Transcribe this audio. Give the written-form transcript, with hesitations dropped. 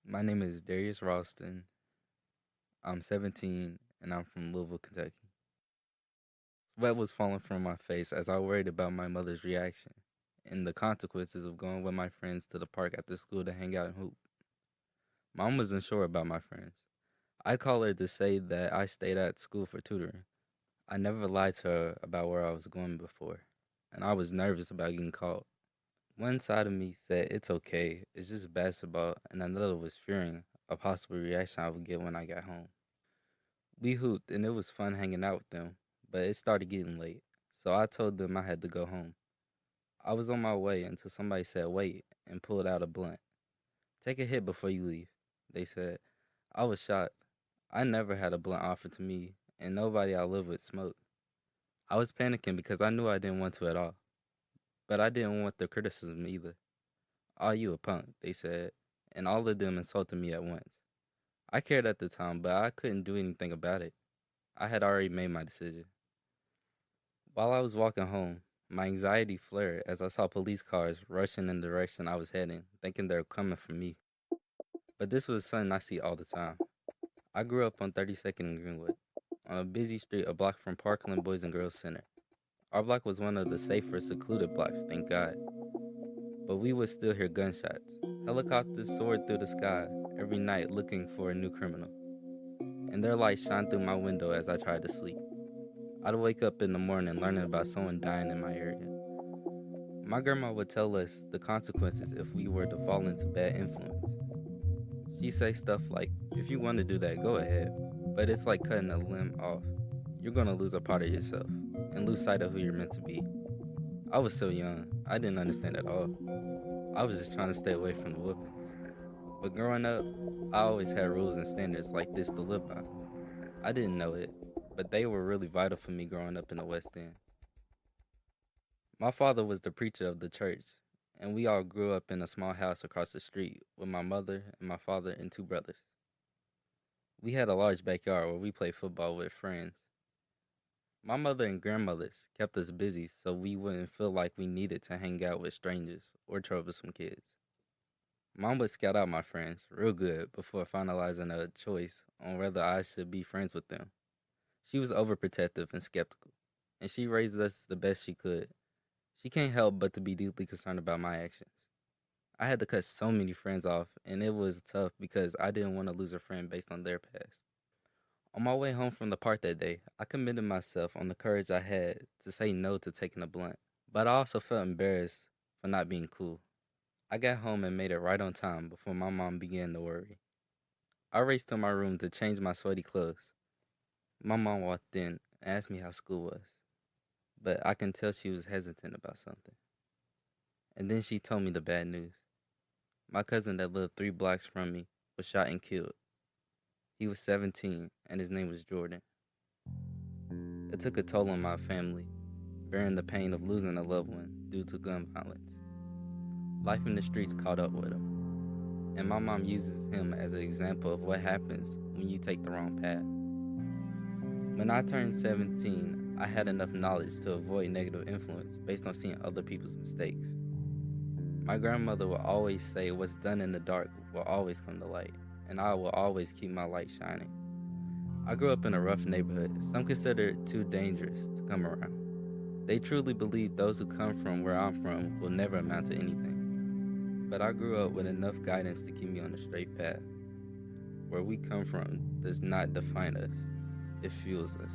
My name is Darius Ralston. I'm 17 and I'm from Louisville, Kentucky. Sweat was falling from my face as I worried about my mother's reaction and the consequences of going with my friends to the park after school to hang out and hoop. Mom wasn't sure about my friends. I called her to say that I stayed at school for tutoring. I never lied to her about where I was going before, and I was nervous about getting caught. One side of me said it's okay, it's just basketball, and another was fearing a possible reaction I would get when I got home. We hooped and it was fun hanging out with them, but it started getting late, so I told them I had to go home. I was on my way until somebody said wait and pulled out a blunt. Take a hit before you leave, they said. I was shocked. I never had a blunt offered to me, and nobody I lived with smoked. I was panicking because I knew I didn't want to at all, but I didn't want the criticism either. Oh, you a punk, they said, and all of them insulted me at once. I cared at the time, but I couldn't do anything about it. I had already made my decision. While I was walking home, my anxiety flared as I saw police cars rushing in the direction I was heading, thinking they were coming for me. But this was something I see all the time. I grew up on 32nd and Greenwood, on a busy street a block from Parkland Boys and Girls Center. Our block was one of the safer, secluded blocks, thank God. But we would still hear gunshots. Helicopters soared through the sky every night looking for a new criminal, and their lights shined through my window as I tried to sleep. I'd wake up in the morning learning about someone dying in my area. My grandma would tell us the consequences if we were to fall into bad influence. She'd say stuff like, if you want to do that, go ahead, but it's like cutting a limb off. You're going to lose a part of yourself and lose sight of who you're meant to be. I was so young, I didn't understand at all. I was just trying to stay away from the whoopings. But growing up, I always had rules and standards like this to live by. I didn't know it, but they were really vital for me growing up in the West End. My father was the preacher of the church, and we all grew up in a small house across the street with my mother and my father and two brothers. We had a large backyard where we played football with friends. My mother and grandmothers kept us busy so we wouldn't feel like we needed to hang out with strangers or troublesome kids. Mom would scout out my friends real good before finalizing a choice on whether I should be friends with them. She was overprotective and skeptical, and she raised us the best she could. She can't help but to be deeply concerned about my actions. I had to cut so many friends off, and it was tough because I didn't want to lose a friend based on their past. On my way home from the park that day, I committed myself on the courage I had to say no to taking a blunt, but I also felt embarrassed for not being cool. I got home and made it right on time before my mom began to worry. I raced to my room to change my sweaty clothes. My mom walked in and asked me how school was, but I can tell she was hesitant about something. And then she told me the bad news. My cousin that lived 3 blocks from me was shot and killed. He was 17 and his name was Jordan. It took a toll on my family, bearing the pain of losing a loved one due to gun violence. Life in the streets caught up with him, and my mom uses him as an example of what happens when you take the wrong path. When I turned 17, I had enough knowledge to avoid negative influence based on seeing other people's mistakes. My grandmother would always say what's done in the dark will always come to light, and I will always keep my light shining. I grew up in a rough neighborhood, some consider it too dangerous to come around. They truly believe those who come from where I'm from will never amount to anything. But I grew up with enough guidance to keep me on the straight path. Where we come from does not define us, it fuels us.